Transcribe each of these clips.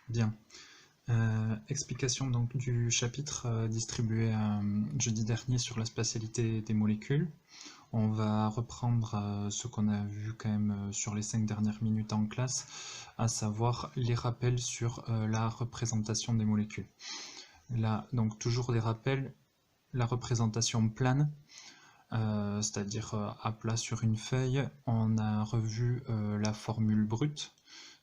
Bien. Explication donc du chapitre distribué jeudi dernier sur la spatialité des molécules. On va reprendre ce qu'on a vu quand même sur les 5 dernières minutes en classe, à savoir les rappels sur la représentation des molécules. Là, donc toujours des rappels, la représentation plane, c'est-à-dire à plat sur une feuille. On a revu la formule brute,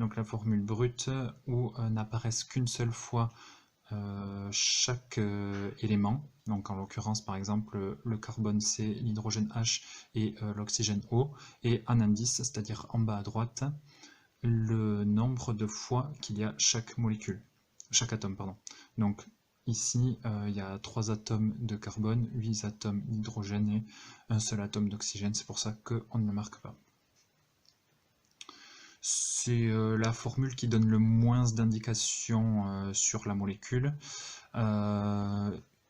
donc la formule brute où n'apparaissent qu'une seule fois chaque élément, donc en l'occurrence par exemple le carbone C, l'hydrogène H et l'oxygène O, et un indice, c'est-à-dire en bas à droite, le nombre de fois qu'il y a chaque molécule, chaque atome, pardon. Donc ici il y a 3 atomes de carbone, 8 atomes d'hydrogène et un seul atome d'oxygène, c'est pour ça qu'on ne le marque pas. C'est la formule qui donne le moins d'indications sur la molécule.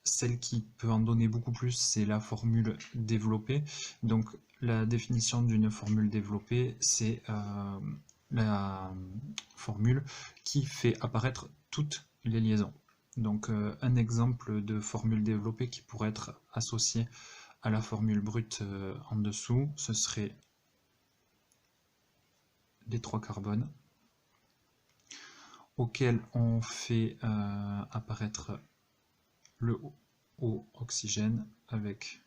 Celle qui peut en donner beaucoup plus, c'est la formule développée. Donc la définition d'une formule développée, c'est la formule qui fait apparaître toutes les liaisons. Donc un exemple de formule développée qui pourrait être associée à la formule brute en dessous, ce serait les 3 carbones auquel on fait apparaître le O oxygène avec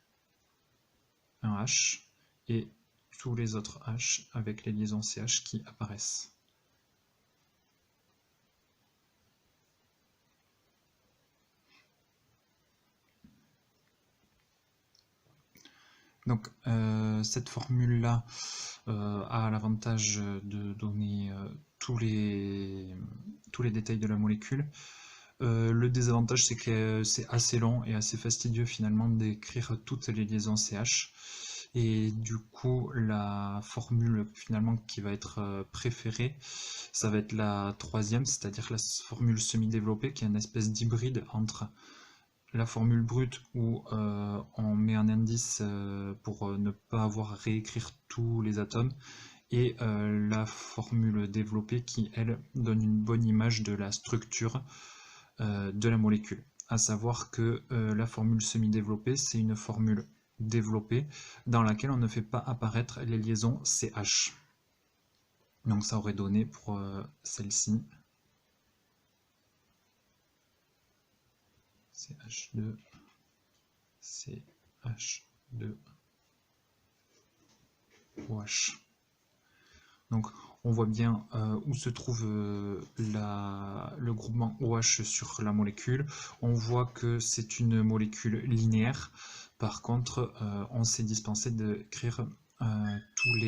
un H et tous les autres H avec les liaisons CH qui apparaissent. Donc cette formule-là a l'avantage de donner tous les détails de la molécule. Le désavantage, c'est que c'est assez long et assez fastidieux finalement d'écrire toutes les liaisons CH. Et du coup, la formule finalement qui va être préférée, ça va être la troisième, c'est-à-dire la formule semi-développée, qui est une espèce d'hybride entre la formule brute où on met un indice pour ne pas avoir à réécrire tous les atomes, et la formule développée qui, elle, donne une bonne image de la structure de la molécule. À savoir que la formule semi-développée, c'est une formule développée dans laquelle on ne fait pas apparaître les liaisons CH. Donc ça aurait donné pour celle-ci CH2, CH2, OH. Donc on voit bien où se trouve le groupement OH sur la molécule. On voit que c'est une molécule linéaire. Par contre, on s'est dispensé d'écrire toutes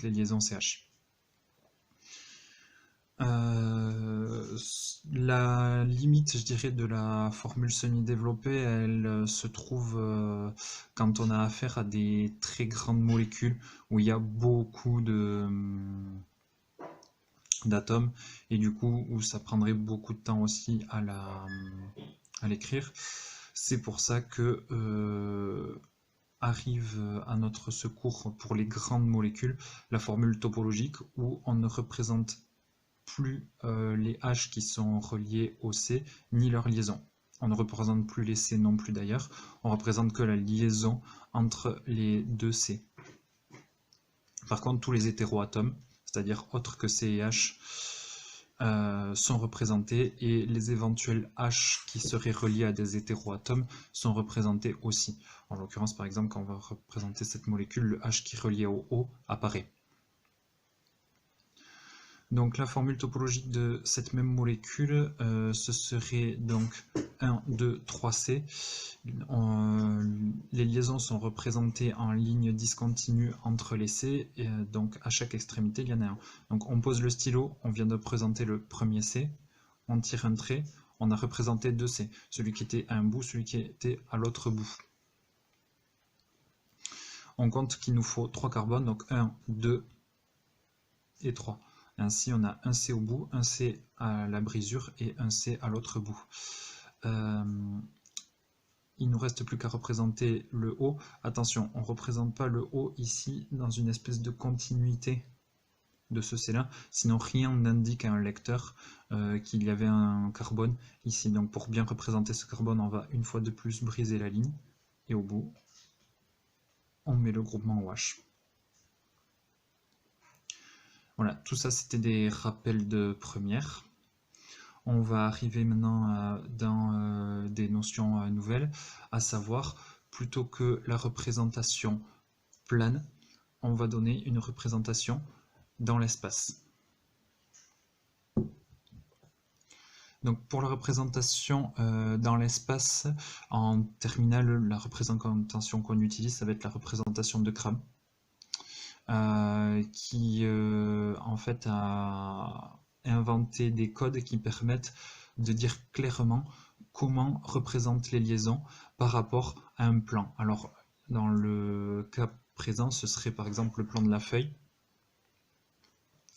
les liaisons CH. La limite, je dirais, de la formule semi-développée, elle se trouve quand on a affaire à des très grandes molécules où il y a beaucoup d'atomes et du coup où ça prendrait beaucoup de temps aussi à l'écrire. C'est pour ça que arrive à notre secours pour les grandes molécules la formule topologique où on ne représente plus les H qui sont reliés au C, ni leur liaison. On ne représente plus les C non plus d'ailleurs, on représente que la liaison entre les deux C. Par contre, tous les hétéroatomes, c'est-à-dire autres que C et H, sont représentés, et les éventuels H qui seraient reliés à des hétéroatomes sont représentés aussi. En l'occurrence, par exemple, quand on va représenter cette molécule, le H qui est relié au O apparaît. Donc la formule topologique de cette même molécule, ce serait donc 1, 2, 3C. Les liaisons sont représentées en ligne discontinue entre les C, et donc à chaque extrémité il y en a un. Donc on pose le stylo, on vient de présenter le premier C, on tire un trait, on a représenté 2 C, celui qui était à un bout, celui qui était à l'autre bout. On compte qu'il nous faut 3 carbones, donc 1, 2 et 3. Ainsi, on a un C au bout, un C à la brisure et un C à l'autre bout. Il ne nous reste plus qu'à représenter le O. Attention, on ne représente pas le O ici dans une espèce de continuité de ce C-là, sinon rien n'indique à un lecteur qu'il y avait un carbone ici. Donc pour bien représenter ce carbone, on va une fois de plus briser la ligne, et au bout, on met le groupement OH. Voilà, tout ça c'était des rappels de première. On va arriver maintenant dans des notions nouvelles, à savoir, plutôt que la représentation plane, on va donner une représentation dans l'espace. Donc pour la représentation dans l'espace, en terminale, la représentation qu'on utilise, ça va être la représentation de Cram, qui en fait a inventé des codes qui permettent de dire clairement comment représente les liaisons par rapport à un plan. Alors dans le cas présent, ce serait par exemple le plan de la feuille.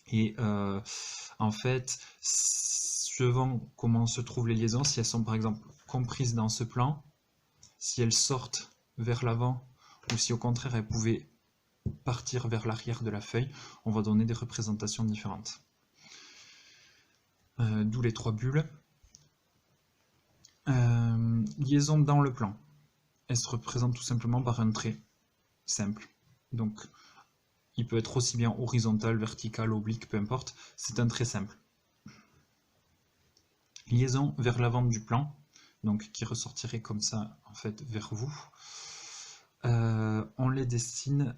Et en fait, suivant comment se trouvent les liaisons, si elles sont par exemple comprises dans ce plan, si elles sortent vers l'avant, ou si au contraire elles pouvaient partir vers l'arrière de la feuille, on va donner des représentations différentes. D'où les trois bulles. Liaison dans le plan. Elle se représente tout simplement par un trait simple. Donc, il peut être aussi bien horizontal, vertical, oblique, peu importe. C'est un trait simple. Liaison vers l'avant du plan, donc qui ressortirait comme ça, en fait, vers vous. On les dessine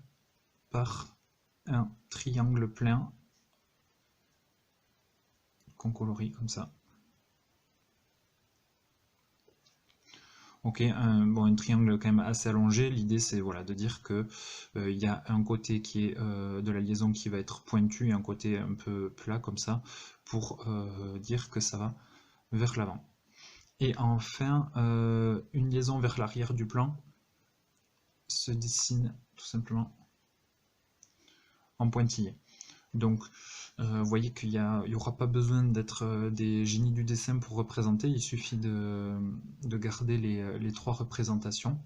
par un triangle plein qu'on colorie comme ça. Ok, un triangle quand même assez allongé. L'idée c'est voilà, de dire que il y a un côté qui est de la liaison qui va être pointu et un côté un peu plat comme ça, pour dire que ça va vers l'avant. Et enfin, une liaison vers l'arrière du plan se dessine tout simplement en pointillé. Donc, vous voyez qu'il n'y aura pas besoin d'être des génies du dessin pour représenter, il suffit de garder les trois représentations.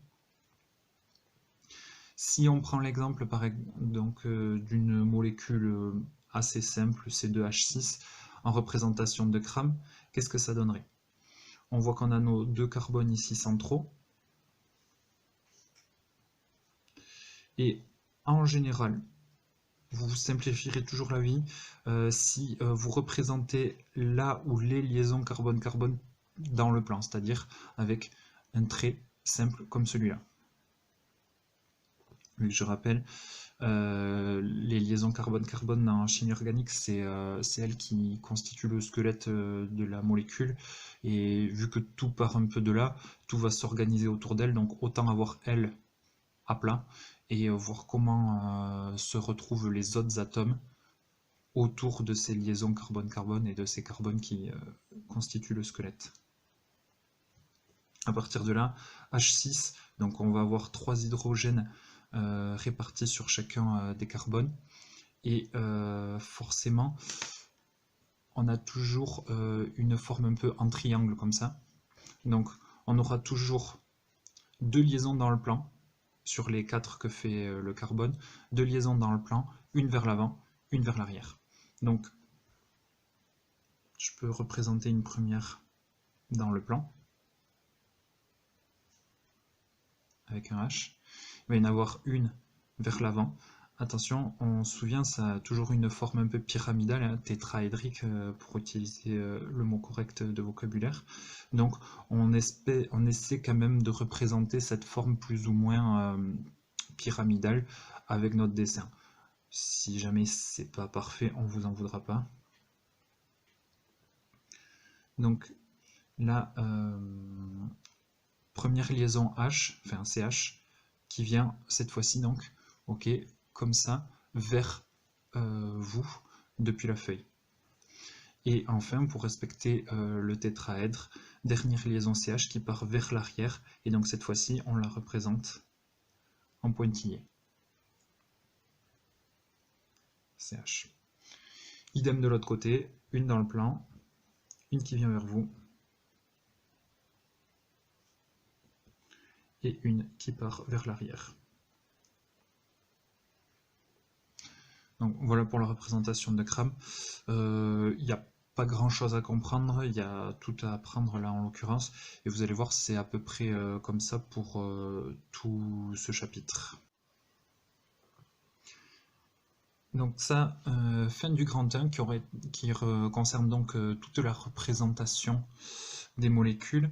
Si on prend l'exemple d'une molécule assez simple, C2H6, en représentation de Cram, qu'est-ce que ça donnerait? On voit qu'on a nos deux carbones ici centraux. Et en général, vous simplifierez toujours la vie si vous représentez là où les liaisons carbone-carbone dans le plan, c'est-à-dire avec un trait simple comme celui-là. Je rappelle, les liaisons carbone-carbone en chimie organique, c'est elles qui constituent le squelette de la molécule, et vu que tout part un peu de là, tout va s'organiser autour d'elle, donc autant avoir elle à plat, et voir comment se retrouvent les autres atomes autour de ces liaisons carbone-carbone et de ces carbones qui constituent le squelette. À partir de là, H6, donc on va avoir 3 hydrogènes répartis sur chacun des carbones, et forcément on a toujours une forme un peu en triangle comme ça. Donc on aura toujours 2 liaisons dans le plan, sur les 4 que fait le carbone, 2 liaisons dans le plan, une vers l'avant, une vers l'arrière. Donc, je peux représenter une première dans le plan, avec un H. Il va y en avoir une vers l'avant. Attention, on se souvient, ça a toujours une forme un peu pyramidale, hein, tétraédrique, pour utiliser le mot correct de vocabulaire. Donc, on essaie quand même de représenter cette forme plus ou moins pyramidale avec notre dessin. Si jamais c'est pas parfait, on vous en voudra pas. Donc là, première liaison H, enfin CH, qui vient cette fois-ci donc, ok, comme ça, vers vous, depuis la feuille. Et enfin, pour respecter le tétraèdre, dernière liaison CH qui part vers l'arrière, et donc cette fois-ci, on la représente en pointillé. CH. Idem de l'autre côté, une dans le plan, une qui vient vers vous, et une qui part vers l'arrière. Donc voilà pour la représentation de Cram. Il n'y a pas grand chose à comprendre, il y a tout à apprendre là en l'occurrence, et vous allez voir c'est à peu près comme ça pour tout ce chapitre. Donc ça, fin du grand 1 qui concerne donc toute la représentation des molécules.